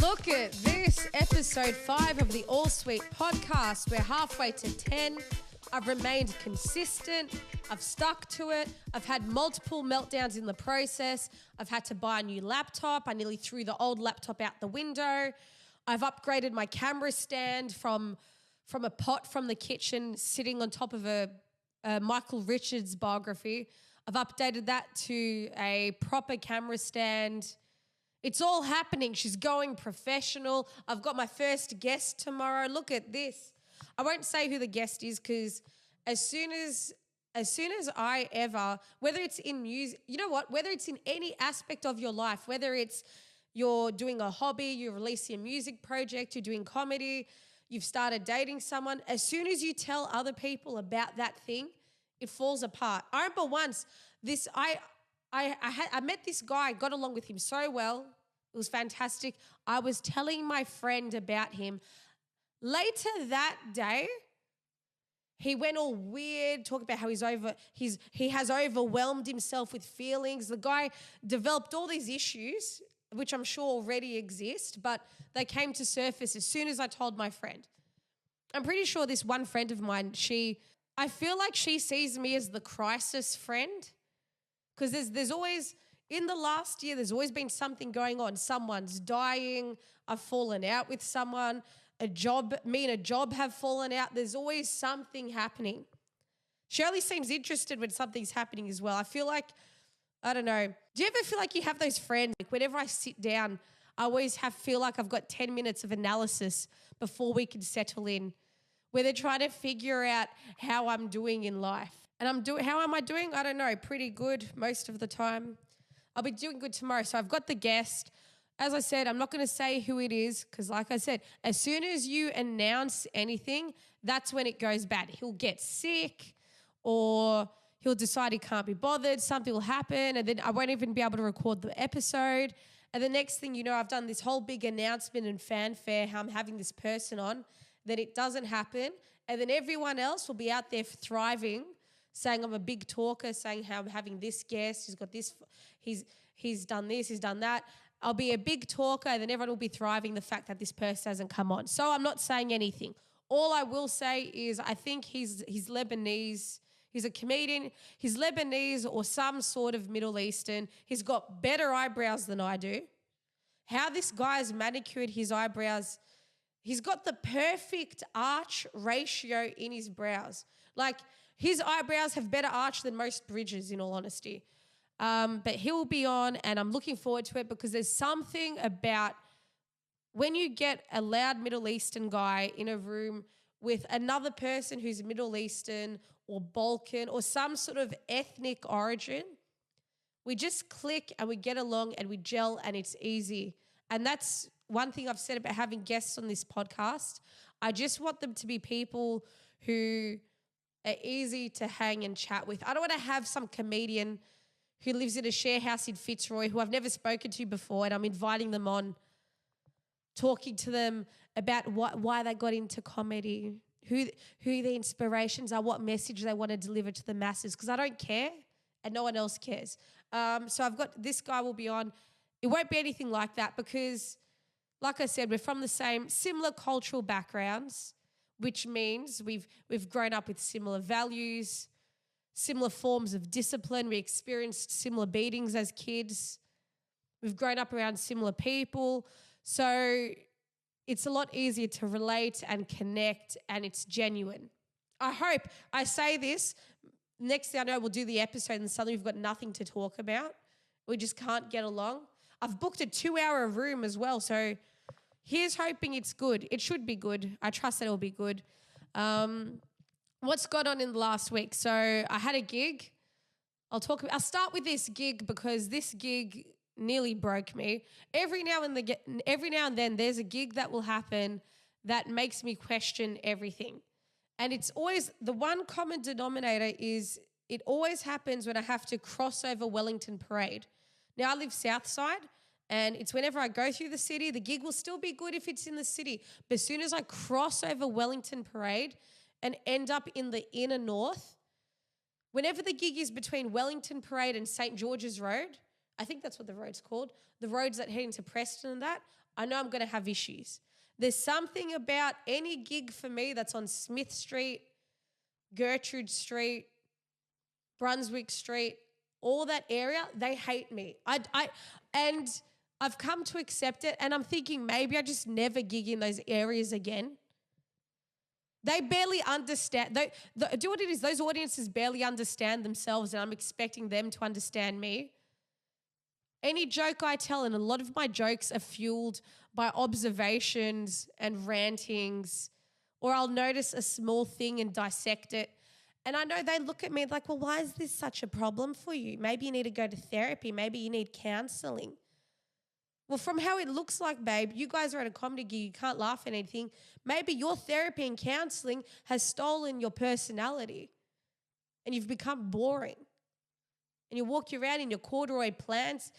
Look at this, episode 5 of the All Sweet podcast. We're halfway to 10. I've remained consistent. I've stuck to it. I've had multiple meltdowns in the process. I've had to buy a new laptop. I nearly threw the old laptop out the window. I've upgraded my camera stand from a pot from the kitchen sitting on top of a Michael Richards biography. I've updated that to a proper camera stand. It's all happening. She's going professional. I've got my first guest tomorrow. Look at this. I won't say who the guest is because as soon as I ever, whether it's in music, you know what, whether it's in any aspect of your life, whether it's you're doing a hobby, you're releasing a music project, you're doing comedy, you've started dating someone, as soon as you tell other people about that thing, it falls apart. I remember once I met this guy, got along with him so well. It was fantastic. I was telling my friend about him. Later that day, he went all weird, talking about how he has overwhelmed himself with feelings. The guy developed all these issues, which I'm sure already exist, but they came to surface as soon as I told my friend. I'm pretty sure this one friend of mine, I feel like she sees me as the crisis friend because there's always, in the last year, there's always been something going on. Someone's dying. I've fallen out with someone. Me and a job have fallen out. There's always something happening. Shirley seems interested when something's happening as well. I feel like, I don't know. Do you ever feel like you have those friends? Like whenever I sit down, I always feel like I've got 10 minutes of analysis before we can settle in, where they're trying to figure out how I'm doing in life. And how am I doing? I don't know. Pretty good most of the time. I'll be doing good tomorrow. So I've got the guest. As I said, I'm not going to say who it is because like I said, as soon as you announce anything, that's when it goes bad. He'll get sick or he'll decide he can't be bothered. Something will happen and then I won't even be able to record the episode. And the next thing you know, I've done this whole big announcement and fanfare how I'm having this person on. Then it doesn't happen. And then everyone else will be out there thriving, saying I'm a big talker, saying how I'm having this guest, he's got this, he's done this, he's done that. I'll be a big talker and then everyone will be thriving the fact that this person hasn't come on. So I'm not saying anything. All I will say is I think he's Lebanese. He's a comedian. He's Lebanese or some sort of Middle Eastern. He's got better eyebrows than I do. How this guy has manicured his eyebrows, he's got the perfect arch ratio in his brows. Like his eyebrows have better arch than most bridges, in all honesty. But he'll be on and I'm looking forward to it because there's something about when you get a loud Middle Eastern guy in a room with another person who's Middle Eastern or Balkan or some sort of ethnic origin, we just click and we get along and we gel and it's easy. And that's one thing I've said about having guests on this podcast. I just want them to be people who are easy to hang and chat with. I don't want to have some comedian who lives in a share house in Fitzroy who I've never spoken to before and I'm inviting them on, talking to them about why they got into comedy, who their inspirations are, what message they want to deliver to the masses because I don't care and no one else cares. So I've got this guy will be on. It won't be anything like that because, like I said, we're from the similar cultural backgrounds, which means we've grown up with similar values, similar forms of discipline. We experienced similar beatings as kids. We've grown up around similar people. So it's a lot easier to relate and connect and it's genuine. I hope I say this. Next thing I know, we'll do the episode and suddenly we've got nothing to talk about. We just can't get along. I've booked a 2-hour room as well. So here's hoping it's good. It should be good. I trust that it'll be good. What's gone on in the last week? So I had a gig. I'll start with this gig because this gig nearly broke me. Every now and then there's a gig that will happen that makes me question everything. And it's always, the one common denominator is it always happens when I have to cross over Wellington Parade. Now I live south side and it's whenever I go through the city, the gig will still be good if it's in the city. But as soon as I cross over Wellington Parade and end up in the inner north, Whenever the gig is between Wellington Parade and St. George's Road, I think that's what the road's called, the roads that head into Preston and that, I know I'm going to have issues. There's something about any gig for me that's on Smith Street, Gertrude Street, Brunswick Street, all that area, they hate me. And I've come to accept it, and I'm thinking maybe I just never gig in those areas again. They barely understand. Do you know what it is? Those audiences barely understand themselves, and I'm expecting them to understand me. Any joke I tell, and a lot of my jokes are fueled by observations and rantings, or I'll notice a small thing and dissect it. And I know they look at me like, well, why is this such a problem for you? Maybe you need to go to therapy. Maybe you need counseling. Well, from how it looks like, babe, you guys are at a comedy gig, you can't laugh at anything. Maybe your therapy and counseling has stolen your personality and you've become boring. And you walk around in your corduroy pants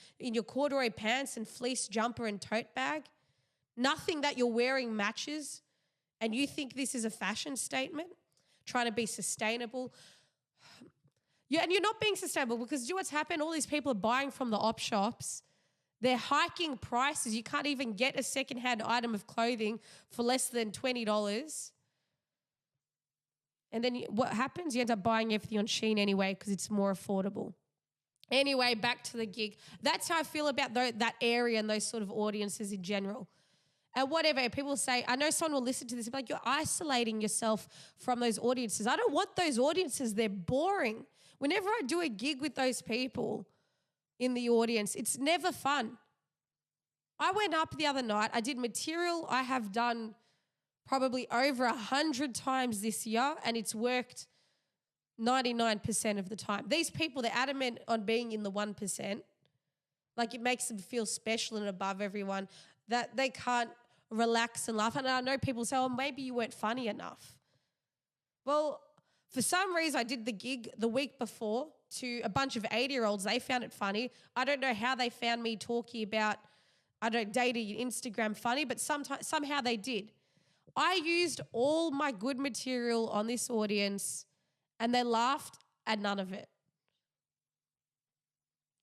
and fleece jumper and tote bag. Nothing that you're wearing matches. And you think this is a fashion statement, trying to be sustainable. Yeah, and you're not being sustainable because do you know what's happened? All these people are buying from the op shops. They're hiking prices. You can't even get a secondhand item of clothing for less than $20. And then what happens? You end up buying everything on Shein anyway because it's more affordable. Anyway, back to the gig. That's how I feel about that area and those sort of audiences in general. And whatever, people say, I know someone will listen to this and be like, you're isolating yourself from those audiences. I don't want those audiences. They're boring. Whenever I do a gig with those people in the audience, it's never fun. I went up the other night. I did material I have done probably over 100 times this year, and it's worked 99% of the time. These people, they're adamant on being in the 1%. Like it makes them feel special and above everyone, that they can't relax and laugh. And I know people say, oh, maybe you weren't funny enough. Well, for some reason, I did the gig the week before to a bunch of 80-year-olds. They found it funny. I don't know how they found me talking about, dating and Instagram funny, but somehow they did. I used all my good material on this audience and they laughed at none of it.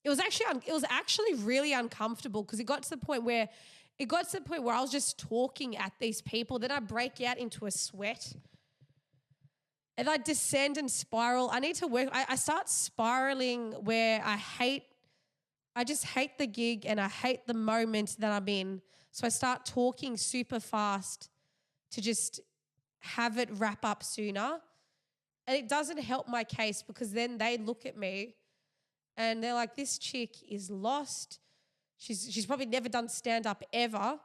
It was actually really uncomfortable because it got to the point where I was just talking at these people. Then I break out into a sweat. And I descend and spiral. I need to work. I start spiraling where I just hate the gig and I hate the moment that I'm in. So I start talking super fast to just have it wrap up sooner. And it doesn't help my case because then they look at me and they're like, this chick is lost. She's probably never done stand-up ever.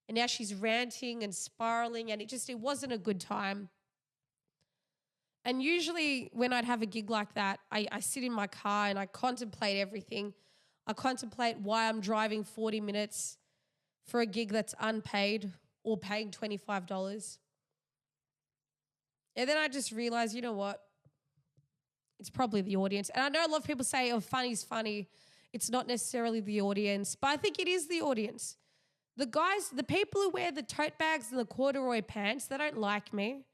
And now she's ranting and spiraling and it wasn't a good time. And usually when I'd have a gig like that, I sit in my car and I contemplate everything. I contemplate why I'm driving 40 minutes for a gig that's unpaid or paying $25. And then I just realize, you know what? It's probably the audience. And I know a lot of people say, oh, funny's funny. It's not necessarily the audience. But I think it is the audience. The people who wear the tote bags and the corduroy pants, they don't like me.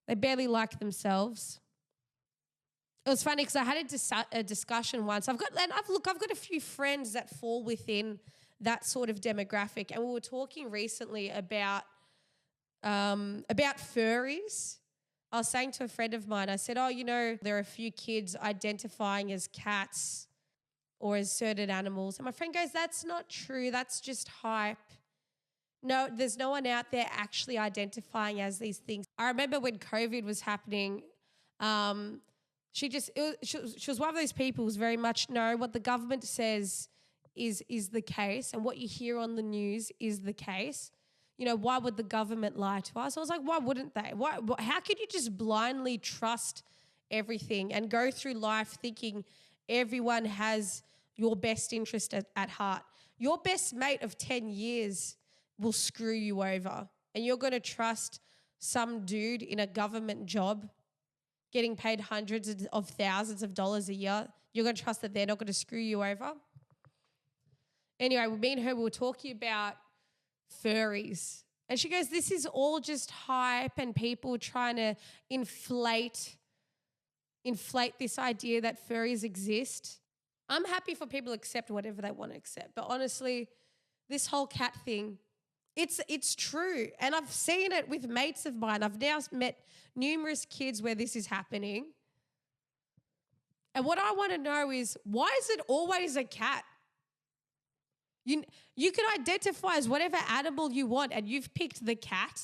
They barely like themselves. It was funny because I had a discussion once. I've got a few friends that fall within that sort of demographic, and we were talking recently about furries. I was saying to a friend of mine, I said, oh, there are a few kids identifying as cats or as certain animals. And my friend goes, that's not true. That's just hype. No, there's no one out there actually identifying as these things. I remember when COVID was happening, she was one of those people who's very much, no, what the government says is the case and what you hear on the news is the case. Why would the government lie to us? I was like, why wouldn't they? How could you just blindly trust everything and go through life thinking everyone has your best interest at heart? Your best mate of 10 years will screw you over and you're going to trust some dude in a government job getting paid hundreds of thousands of dollars a year. You're going to trust that they're not going to screw you over? Anyway, me and her, we were talking about furries. And she goes, this is all just hype and people trying to inflate inflate this idea that furries exist. I'm happy for people to accept whatever they want to accept. But honestly, this whole cat thing, it's true. And I've seen it with mates of mine. I've now met numerous kids where this is happening. And what I want to know is, why is it always a cat? You can identify as whatever animal you want, and you've picked the cat.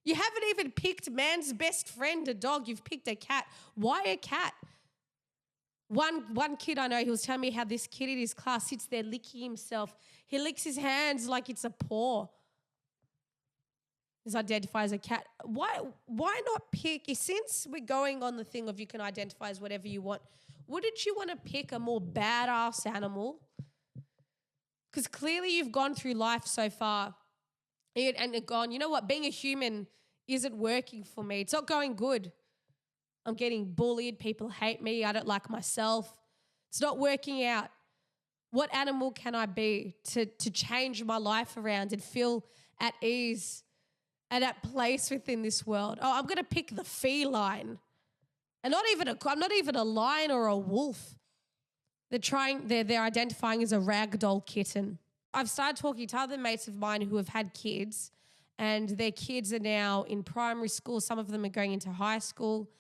You haven't even picked man's best friend, a dog. You've picked a cat. Why a cat? One kid I know, he was telling me how this kid in his class sits there licking himself. He licks his hands like it's a paw. He's identified as a cat. Why not pick? Since we're going on the thing of you can identify as whatever you want, wouldn't you want to pick a more badass animal? Because clearly you've gone through life so far and gone, you know what, being a human isn't working for me. It's not going good. I'm getting bullied. People hate me. I don't like myself. It's not working out. What animal can I be to change my life around and feel at ease and at place within this world? Oh, I'm going to pick the feline. And I'm not even a lion or a wolf. They're identifying as a ragdoll kitten. I've started talking to other mates of mine who have had kids, and their kids are now in primary school. Some of them are going into high school.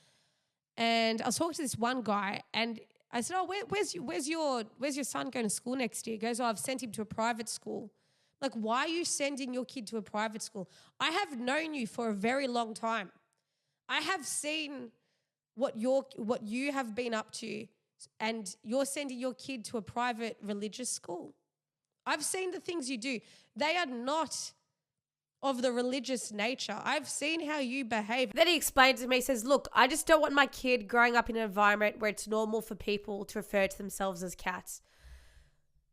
And I was talking to this one guy, and I said, "Oh, where's your son going to school next year?" He goes, "Oh, I've sent him to a private school." Like, why are you sending your kid to a private school? I have known you for a very long time. I have seen what you have been up to, and you're sending your kid to a private religious school. I've seen the things you do. They are not of the religious nature. I've seen how you behave. Then he explained to me, he says, look, I just don't want my kid growing up in an environment where it's normal for people to refer to themselves as cats.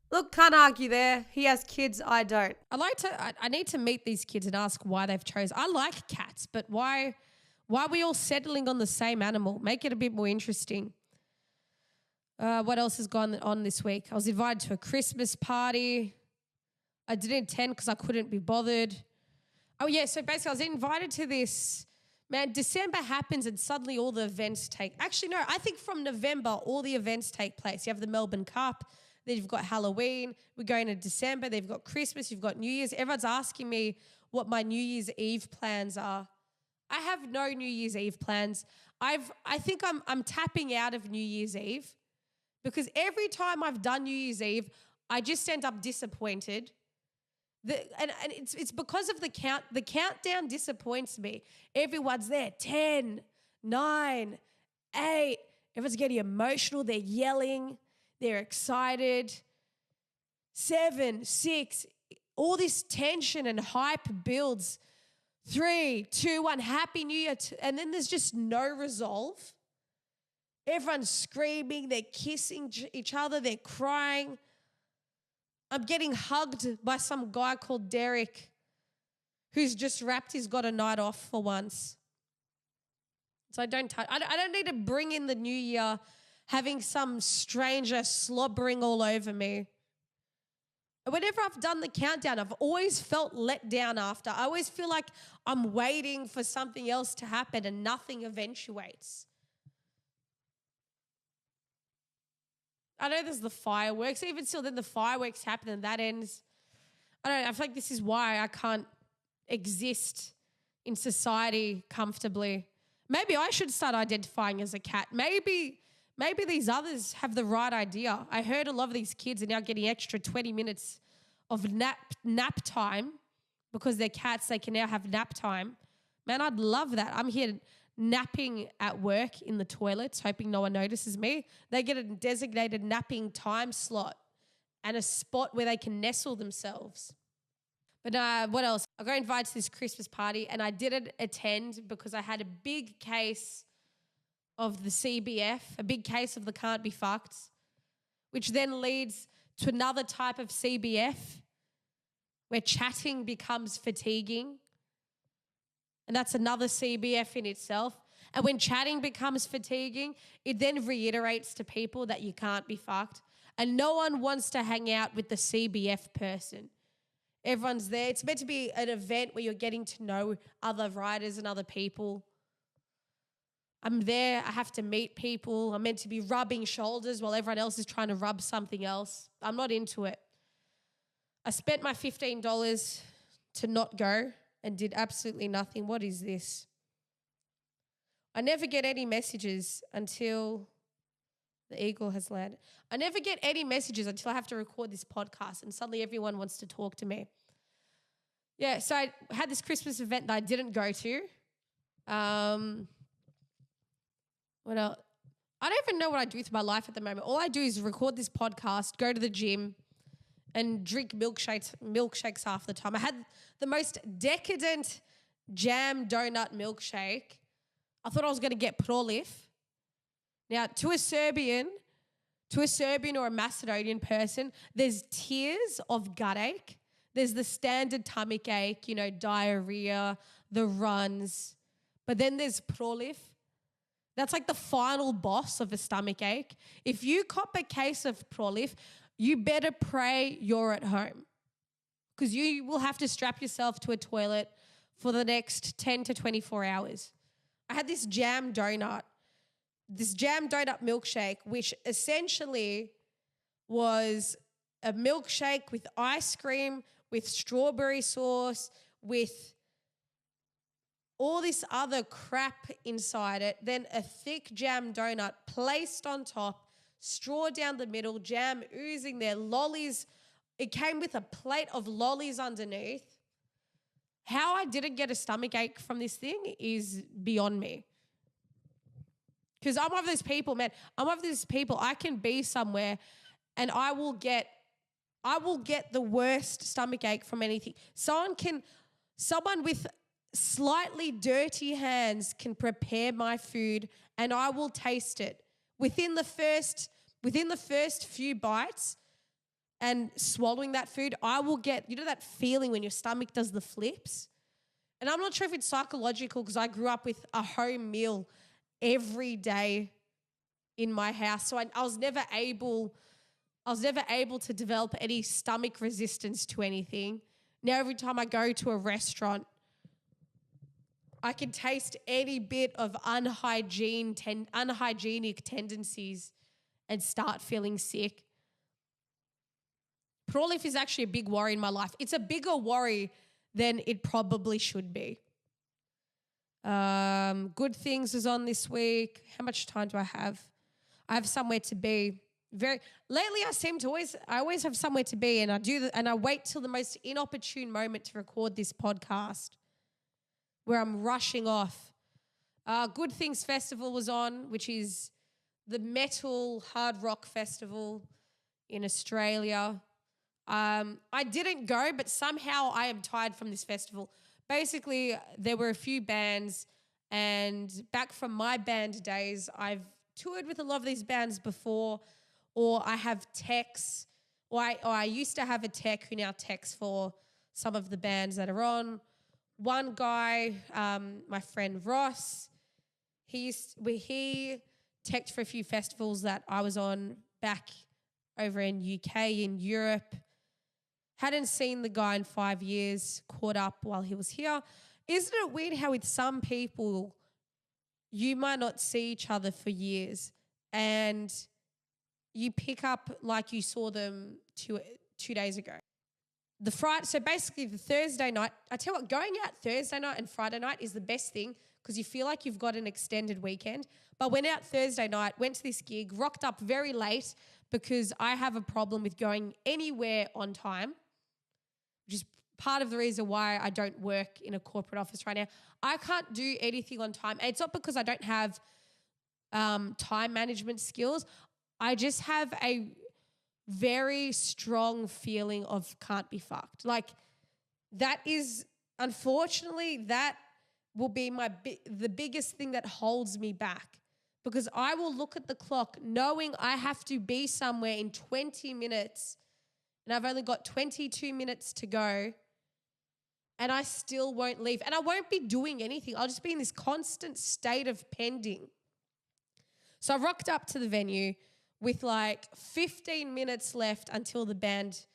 Look, can't argue there. He has kids, I don't. I need to meet these kids and ask why they've chosen. I like cats, but why are we all settling on the same animal? Make it a bit more interesting. What else has gone on this week? I was invited to a Christmas party. I didn't attend because I couldn't be bothered. Oh, yeah, so basically I was invited to this. Man, December happens and suddenly all the events Actually, no, I think from November all the events take place. You have the Melbourne Cup, then you've got Halloween. We're going to December. They've got Christmas. You've got New Year's. Everyone's asking me what my New Year's Eve plans are. I have no New Year's Eve plans. I think I'm tapping out of New Year's Eve because every time I've done New Year's Eve, I just end up disappointed. And it's because of the count. The countdown disappoints me. Everyone's there. 10, 9, 8. Everyone's getting emotional. They're yelling. They're excited. 7, 6. All this tension and hype builds. 3, 2, 1. Happy New Year. And then there's just no resolve. Everyone's screaming. They're kissing each other. They're crying. I'm getting hugged by some guy called Derek who's just rapped he's got a night off for once. So I don't need to bring in the new year having some stranger slobbering all over me. Whenever I've done the countdown, I've always felt let down after. I always feel like I'm waiting for something else to happen and nothing eventuates. I know there's the fireworks. Even still, then the fireworks happen and that ends. I don't know. I feel like this is why I can't exist in society comfortably. Maybe I should start identifying as a cat. Maybe these others have the right idea. I heard a lot of these kids are now getting extra 20 minutes of nap time because they're cats. They can now have nap time. Man, I'd love that. I'm here napping at work in the toilets, hoping no one notices me. They get a designated napping time slot and a spot where they can nestle themselves. But what else? I got invited to this Christmas party and I didn't attend because I had a big case of the CBF, a big case of the can't be fucked, which then leads to another type of CBF where chatting becomes fatiguing. And that's another CBF in itself. And when chatting becomes fatiguing, it then reiterates to people that you can't be fucked. And no one wants to hang out with the CBF person. Everyone's there. It's meant to be an event where you're getting to know other writers and other people. I'm there. I have to meet people. I'm meant to be rubbing shoulders while everyone else is trying to rub something else. I'm not into it. I spent my $15 to not go and did absolutely nothing. What is this? I never get any messages until the eagle has landed. I never get any messages until I have to record this podcast and suddenly everyone wants to talk to me. Yeah, so I had this Christmas event that I didn't go to. What else? I don't even know what I do with my life at the moment. All I do is record this podcast, go to the gym, and drink milkshakes half the time. I had the most decadent jam donut milkshake. I thought I was going to get proliv. Now, to a Serbian or a Macedonian person, there's tiers of gut ache. There's the standard tummy ache, diarrhea, the runs. But then there's proliv. That's like the final boss of a stomach ache. If you cop a case of proliv, you better pray you're at home because you will have to strap yourself to a toilet for the next 10 to 24 hours. I had this jam donut milkshake, which essentially was a milkshake with ice cream, with strawberry sauce, with all this other crap inside it, then a thick jam donut placed on top, straw down the middle, jam oozing there, lollies. It came with a plate of lollies underneath. How I didn't get a stomach ache from this thing is beyond me. Because I'm one of those people, man. I'm one of those people, I can be somewhere and I will get the worst stomach ache from anything. Someone with slightly dirty hands can prepare my food and I will taste it. Within the first few bites and swallowing that food, I will get, that feeling when your stomach does the flips? And I'm not sure if it's psychological because I grew up with a home meal every day in my house. So I was never able to develop any stomach resistance to anything. Now every time I go to a restaurant, I can taste any bit of unhygienic tendencies and start feeling sick. Proliv is actually a big worry in my life. It's a bigger worry than it probably should be. Good Things is on this week. How much time do I have? I have somewhere to be. Lately I always have somewhere to be, and I wait till the most inopportune moment to record this podcast where I'm rushing off. Good Things Festival was on, which is the metal hard rock festival in Australia. I didn't go, but somehow I am tired from this festival. Basically, there were a few bands, and back from my band days, I've toured with a lot of these bands before, or I have techs, or I used to have a tech who now techs for some of the bands that are on. One guy, my friend Ross, he teched for a few festivals that I was on back over in UK, in Europe. Hadn't seen the guy in 5 years, caught up while he was here. Isn't it weird how with some people you might not see each other for years and you pick up like you saw them two days ago? So basically the Thursday night, I tell you what, going out Thursday night and Friday night is the best thing because you feel like you've got an extended weekend. But went out Thursday night, went to this gig, rocked up very late because I have a problem with going anywhere on time, which is part of the reason why I don't work in a corporate office right now. I can't do anything on time. And it's not because I don't have time management skills. I just have a very strong feeling of can't be fucked. Like that is, unfortunately, that will be the biggest thing that holds me back because I will look at the clock knowing I have to be somewhere in 20 minutes and I've only got 22 minutes to go and I still won't leave. And I won't be doing anything. I'll just be in this constant state of pending. So I rocked up to the venue with like 15 minutes left until the band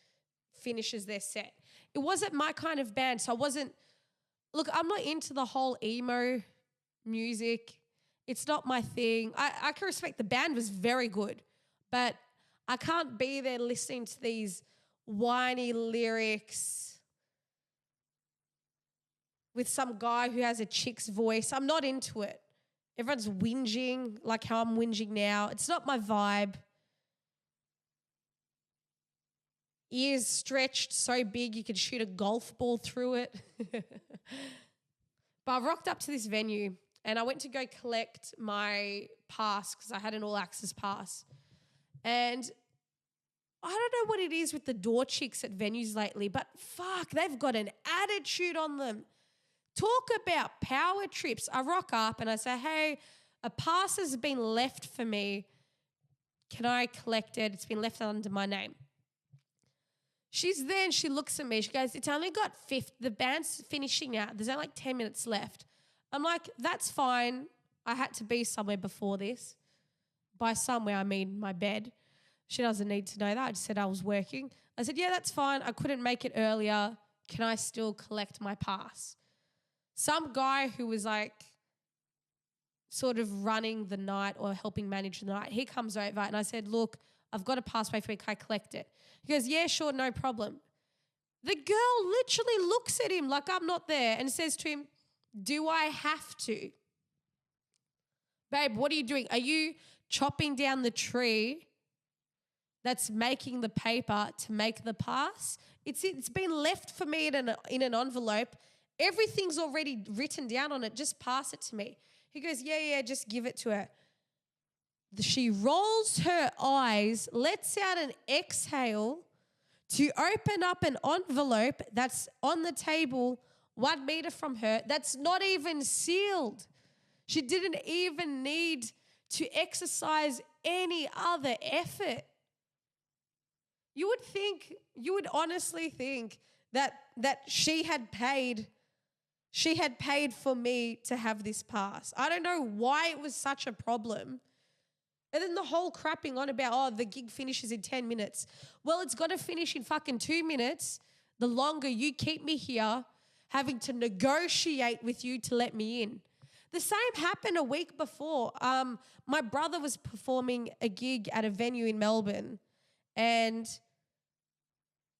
finishes their set. It wasn't my kind of band, so I'm not into the whole emo music It's not my thing. I can respect the band was very good, but I can't be there listening to these whiny lyrics with some guy who has a chick's voice. I'm not into it. Everyone's whinging like how I'm whinging now. It's not my vibe. Ears stretched so big you could shoot a golf ball through it. But I rocked up to this venue and I went to go collect my pass because I had an all-access pass. And I don't know what it is with the door chicks at venues lately, but fuck, they've got an attitude on them. Talk about power trips. I rock up and I say, hey, a pass has been left for me. Can I collect it? It's been left under my name. She's there and she looks at me. She goes, it's only got the band's finishing out. There's only like 10 minutes left. I'm like, that's fine. I had to be somewhere before this. By somewhere, I mean my bed. She doesn't need to know that. I just said I was working. I said, yeah, that's fine. I couldn't make it earlier. Can I still collect my pass? Some guy who was like sort of running the night or helping manage the night, he comes over and I said, look, I've got a pass by for me. Can I collect it? He goes, yeah, sure, no problem. The girl literally looks at him like I'm not there and says to him, do I have to? Babe, what are you doing? Are you chopping down the tree that's making the paper to make the pass? It's been left for me in an envelope. Everything's already written down on it. Just pass it to me. He goes, yeah, just give it to her. She rolls her eyes, lets out an exhale to open up an envelope that's on the table 1 meter from her that's not even sealed. She didn't even need to exercise any other effort. You would honestly think that she had paid for me to have this pass. I don't know why it was such a problem. And then the whole crapping on about, the gig finishes in 10 minutes. Well, it's got to finish in fucking 2 minutes. The longer you keep me here, having to negotiate with you to let me in. The same happened a week before. My brother was performing a gig at a venue in Melbourne and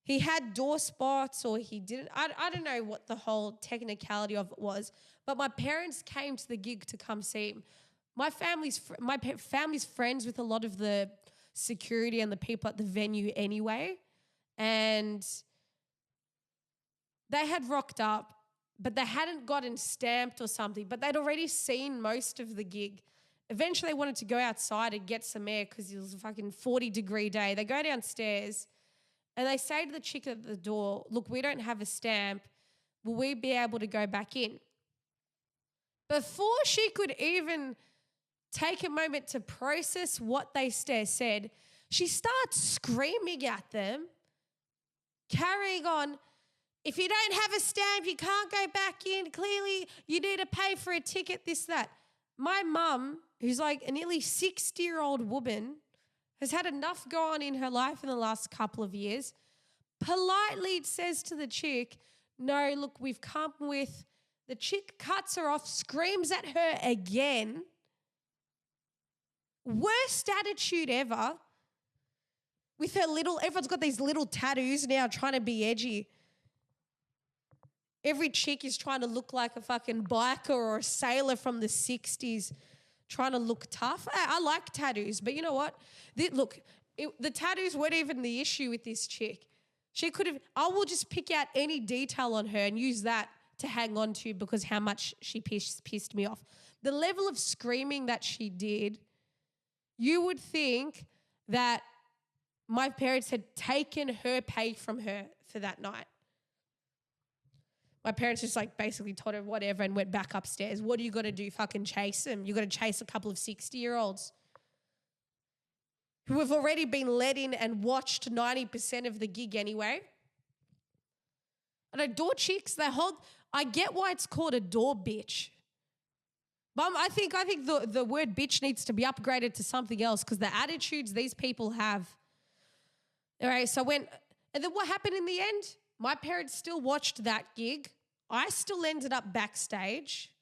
he had door spots or he didn't. I don't know what the whole technicality of it was, but my parents came to the gig to come see him. My family's friends with a lot of the security and the people at the venue anyway, and they had rocked up, but they hadn't gotten stamped or something, but they'd already seen most of the gig. Eventually, they wanted to go outside and get some air because it was a fucking 40-degree day. They go downstairs and they say to the chick at the door, look, we don't have a stamp. Will we be able to go back in? Before she could even take a moment to process what they said, she starts screaming at them, carrying on, if you don't have a stamp, you can't go back in. Clearly, you need to pay for a ticket, this, that. My mum, who's like a nearly 60-year-old woman, has had enough go on in her life in the last couple of years, politely says to the chick, no, look, we've come with, the chick cuts her off, screams at her again. Worst attitude ever. With her everyone's got these little tattoos now trying to be edgy. Every chick is trying to look like a fucking biker or a sailor from the 60s, trying to look tough. I like tattoos, but you know what? The tattoos weren't even the issue with this chick. I will just pick out any detail on her and use that to hang on to because how much she pissed me off. The level of screaming that she did, you would think that my parents had taken her pay from her for that night. My parents just basically told her whatever and went back upstairs. What are you going to do? Fucking chase them? You're going to chase a couple of 60-year-olds who have already been let in and watched 90% of the gig anyway. I know door chicks, I get why it's called a door bitch. But I think the word bitch needs to be upgraded to something else because the attitudes these people have. All right, and then what happened in the end? My parents still watched that gig. I still ended up backstage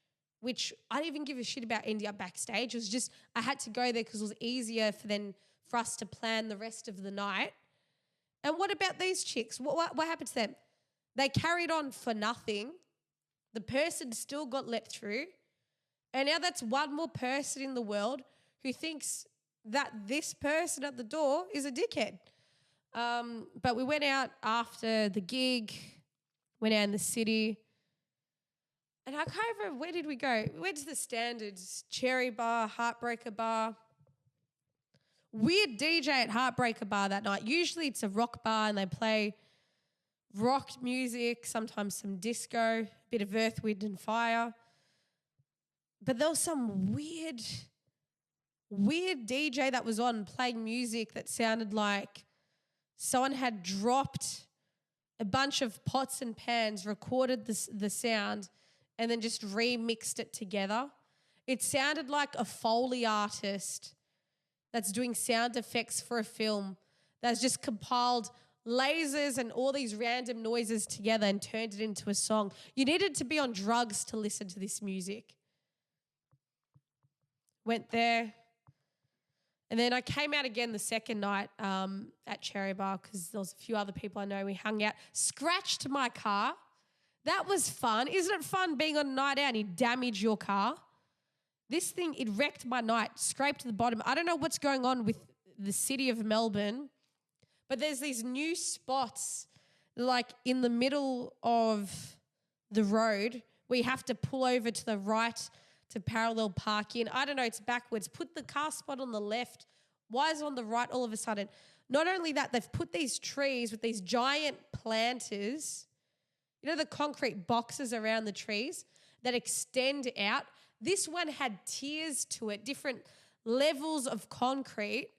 which I didn't even give a shit about ending up backstage. It was just I had to go there because it was easier for us to plan the rest of the night. And what about these chicks? What happened to them? They carried on for nothing. The person still got let through. And now that's one more person in the world who thinks that this person at the door is a dickhead. But we went out after the gig, went out in the city. And I can't remember, where did we go? We went to the Standards, Cherry Bar, Heartbreaker Bar. Weird DJ at Heartbreaker Bar that night. Usually it's a rock bar and they play rock music, sometimes some disco, a bit of Earth, Wind and Fire. But there was some weird DJ that was on playing music that sounded like someone had dropped a bunch of pots and pans, recorded the sound, and then just remixed it together. It sounded like a Foley artist that's doing sound effects for a film that's just compiled lasers and all these random noises together and turned it into a song. You needed to be on drugs to listen to this music. Went there. And then I came out again the second night at Cherry Bar because there was a few other people I know. We hung out, scratched my car. That was fun. Isn't it fun being on a night out and you damage your car? This thing, it wrecked my night, scraped the bottom. I don't know what's going on with the city of Melbourne, but there's these new spots like in the middle of the road where you have to pull over to the right to parallel park in. I don't know, it's backwards. Put the car spot on the left. Why is it on the right all of a sudden? Not only that, they've put these trees with these giant planters, you know, the concrete boxes around the trees that extend out. This one had tiers to it, different levels of concrete.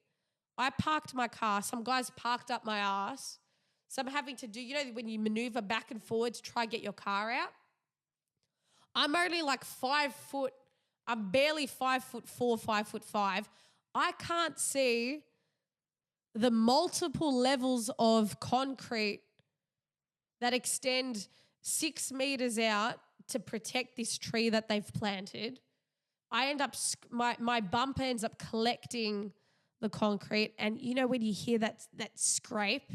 I parked my car. Some guys parked up my ass. So I'm having to do, you know, when you maneuver back and forward to try and get your car out. I'm only like 5 foot. I'm barely 5'4", 5'5". I can't see the multiple levels of concrete that extend 6 meters out to protect this tree that they've planted. I end up, my bumper ends up collecting the concrete. And you know when you hear that scrape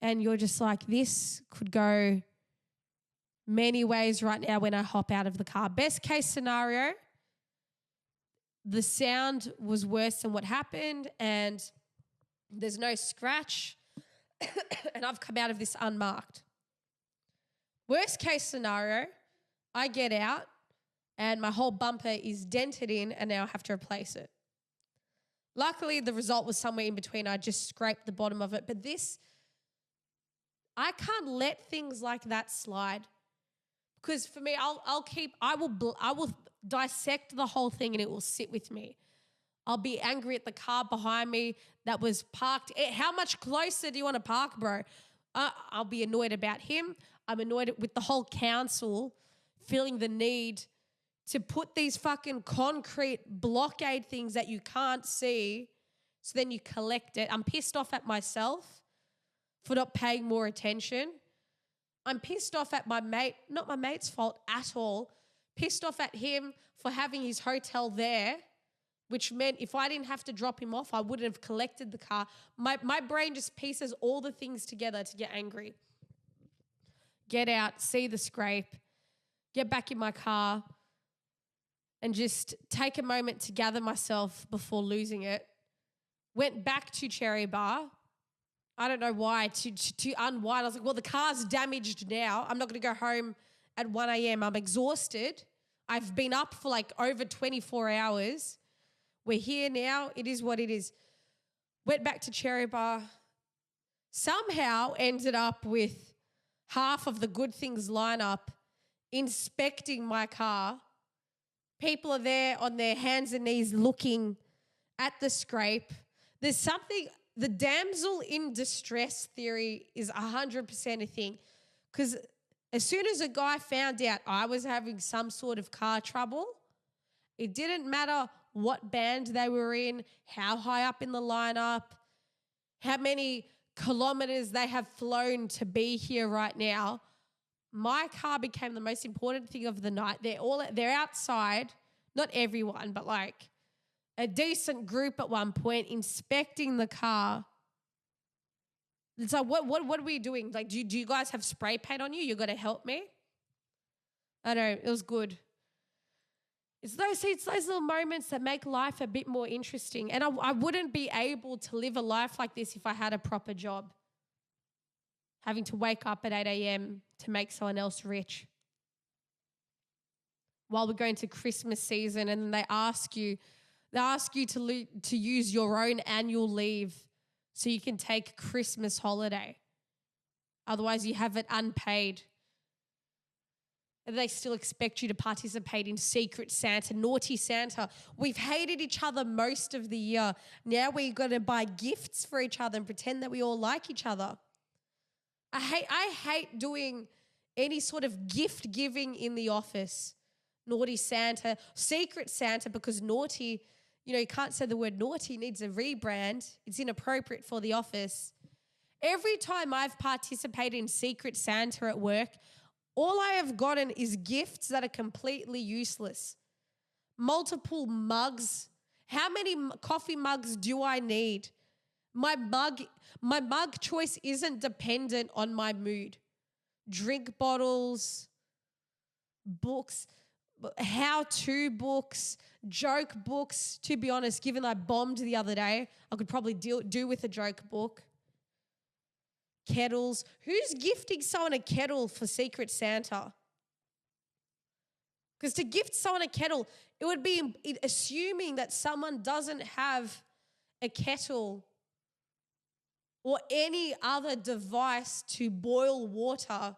and you're just like, this could go many ways right now when I hop out of the car. Best case scenario, the sound was worse than what happened and there's no scratch and I've come out of this unmarked. Worst case scenario, I get out and my whole bumper is dented in and now I have to replace it. Luckily, the result was somewhere in between. I just scraped the bottom of it. But this, I can't let things like that slide. Because for me, I will dissect the whole thing and it will sit with me. I'll be angry at the car behind me that was parked. How much closer do you want to park, bro? I'll be annoyed about him. I'm annoyed with the whole council feeling the need to put these fucking concrete blockade things that you can't see, so then you collect it. I'm pissed off at myself for not paying more attention. I'm pissed off at my mate, not my mate's fault at all, pissed off at him for having his hotel there, which meant if I didn't have to drop him off, I wouldn't have collected the car. My brain just pieces all the things together to get angry. Get out, see the scrape, get back in my car, and just take a moment to gather myself before losing it. Went back to Cherry Bar. I don't know why, to unwind. I was like, well, the car's damaged now. I'm not going to go home at 1 a.m. I'm exhausted. I've been up for like over 24 hours. We're here now. It is what it is. Went back to Cherry Bar. Somehow ended up with half of the Good Things lineup inspecting my car. People are there on their hands and knees looking at the scrape. There's something, the damsel in distress theory is 100% a thing, because as soon as a guy found out I was having some sort of car trouble, it didn't matter what band they were in, how high up in the lineup, how many kilometers they have flown to be here right now. my car became the most important thing of the night. They're outside, not everyone, but like a decent group at one point inspecting the car. It's like, what are we doing? Like, do you guys have spray paint on you? You got to help me. I know, it was good. It's those little moments that make life a bit more interesting. And I wouldn't be able to live a life like this if I had a proper job. Having to wake up at 8 a.m. to make someone else rich. While we're going to Christmas season and they ask you to use your own annual leave so you can take Christmas holiday. Otherwise you have it unpaid. And they still expect you to participate in Secret Santa, Naughty Santa. We've hated each other most of the year. Now we've got to buy gifts for each other and pretend that we all like each other. I hate doing any sort of gift giving in the office. Naughty Santa, Secret Santa, because naughty, you can't say the word naughty, needs a rebrand. It's inappropriate for the office. Every time I've participated in Secret Santa at work, all I have gotten is gifts that are completely useless. Multiple mugs. How many coffee mugs do I need? My mug choice isn't dependent on my mood. Drink bottles, books, how-to books, joke books. To be honest, given I bombed the other day, I could probably do with a joke book. Kettles. Who's gifting someone a kettle for Secret Santa? Because to gift someone a kettle, it would be assuming that someone doesn't have a kettle or any other device to boil water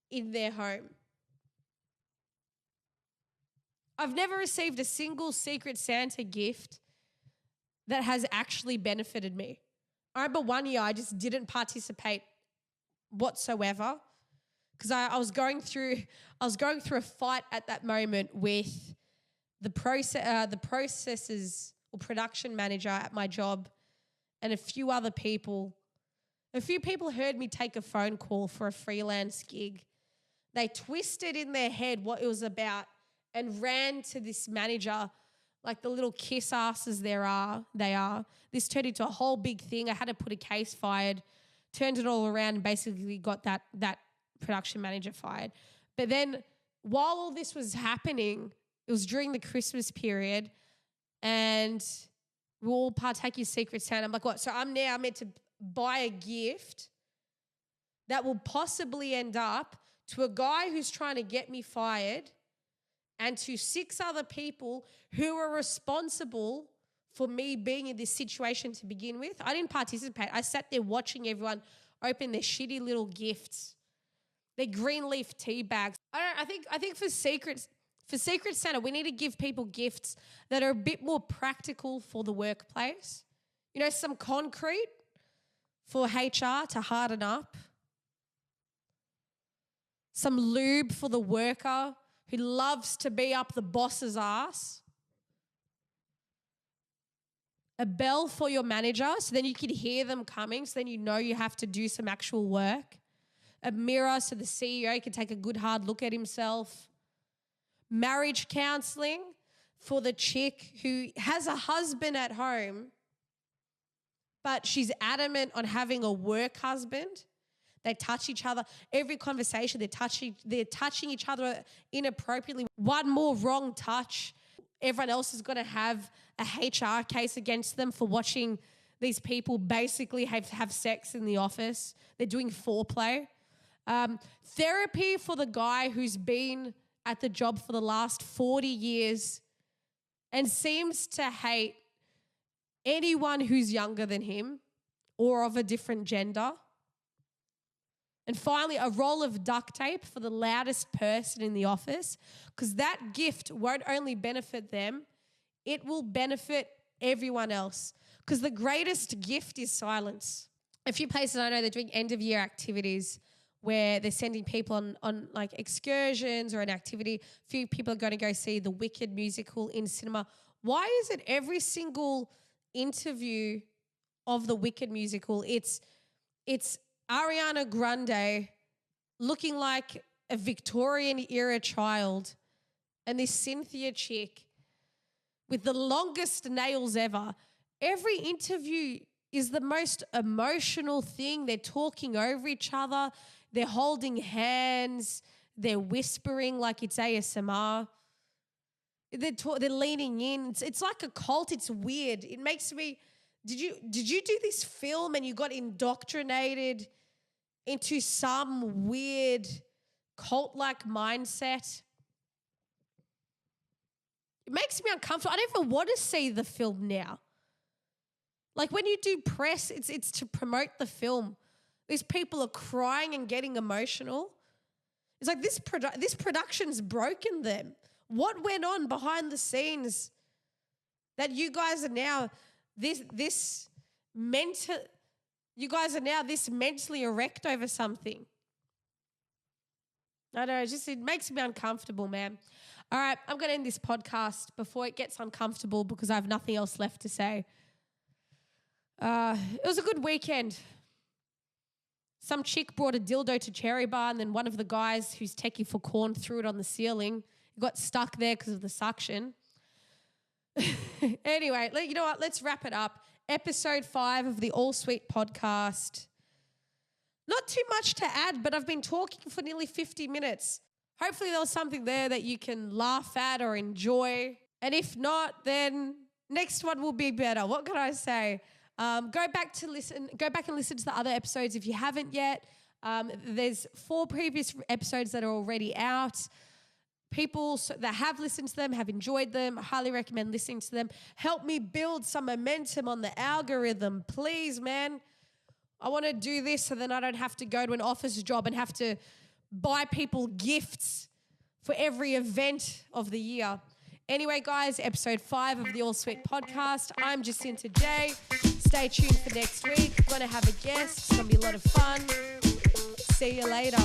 in their home. I've never received a single Secret Santa gift that has actually benefited me. I remember one year I just didn't participate whatsoever because I was going through a fight at that moment with the processes or production manager at my job and a few other people. A few people heard me take a phone call for a freelance gig. They twisted in their head what it was about and ran to this manager like the little kiss asses they are. This turned into a whole big thing. I had to put a case fired, turned it all around and basically got that production manager fired. But then while all this was happening, it was during the Christmas period and we all partaking in Secret Santa. I'm like, what? So I'm now meant to buy a gift that will possibly end up to a guy who's trying to get me fired and to 6 other people who are responsible for me being in this situation to begin with. I didn't participate. I sat there watching everyone open their shitty little gifts, their green leaf tea bags. I think for Secret Santa, we need to give people gifts that are a bit more practical for the workplace. Some concrete for HR to harden up. Some lube for the worker who loves to be up the boss's ass. A bell for your manager so then you can hear them coming, so then you have to do some actual work. A mirror so the CEO can take a good hard look at himself. Marriage counselling for the chick who has a husband at home, but she's adamant on having a work husband. They touch each other. Every conversation, they're touching each other inappropriately. One more wrong touch, everyone else is going to have a HR case against them for watching these people basically have sex in the office. They're doing foreplay. Therapy for the guy who's been at the job for the last 40 years and seems to hate anyone who's younger than him or of a different gender. And finally, a roll of duct tape for the loudest person in the office, because that gift won't only benefit them, it will benefit everyone else. Because the greatest gift is silence. A few places I know they're doing end-of-year activities where they're sending people on like excursions or an activity. A few people are going to go see the Wicked musical in cinema. Why is it every single interview of the Wicked musical, it's Ariana Grande looking like a Victorian era child and this Cynthia chick with the longest nails ever. Every interview is the most emotional thing. They're talking over each other. They're holding hands. They're whispering like it's ASMR. They're leaning in. It's like a cult. It's weird. It makes me... Did you do this film and you got indoctrinated into some weird cult-like mindset? It makes me uncomfortable. I don't even want to see the film now. Like when you do press, it's to promote the film. These people are crying and getting emotional. It's like this production's broken them. What went on behind the scenes that you guys are now this mentally erect over something? I don't know, it makes me uncomfortable, man. All right, I'm going to end this podcast before it gets uncomfortable because I have nothing else left to say. It was a good weekend. Some chick brought a dildo to Cherry Bar and then one of the guys who's techie for corn threw it on the ceiling. It got stuck there because of the suction. Anyway, you know what? Let's wrap it up. Episode 5 of the All Sweet podcast. Not too much to add, but I've been talking for nearly 50 minutes. Hopefully there was something there that you can laugh at or enjoy. And if not, then next one will be better. What can I say? Go back and listen to the other episodes if you haven't yet. There's 4 previous episodes that are already out. People that have listened to them have enjoyed them. I highly recommend listening to them. Help me build some momentum on the algorithm, please, man. I want to do this so then I don't have to go to an office job and have to buy people gifts for every event of the year. Anyway, guys, episode 5 of the All Sweet podcast. I'm Jacinta Jaye. Stay tuned for next week. Going to have a guest. It's going to be a lot of fun. See you later.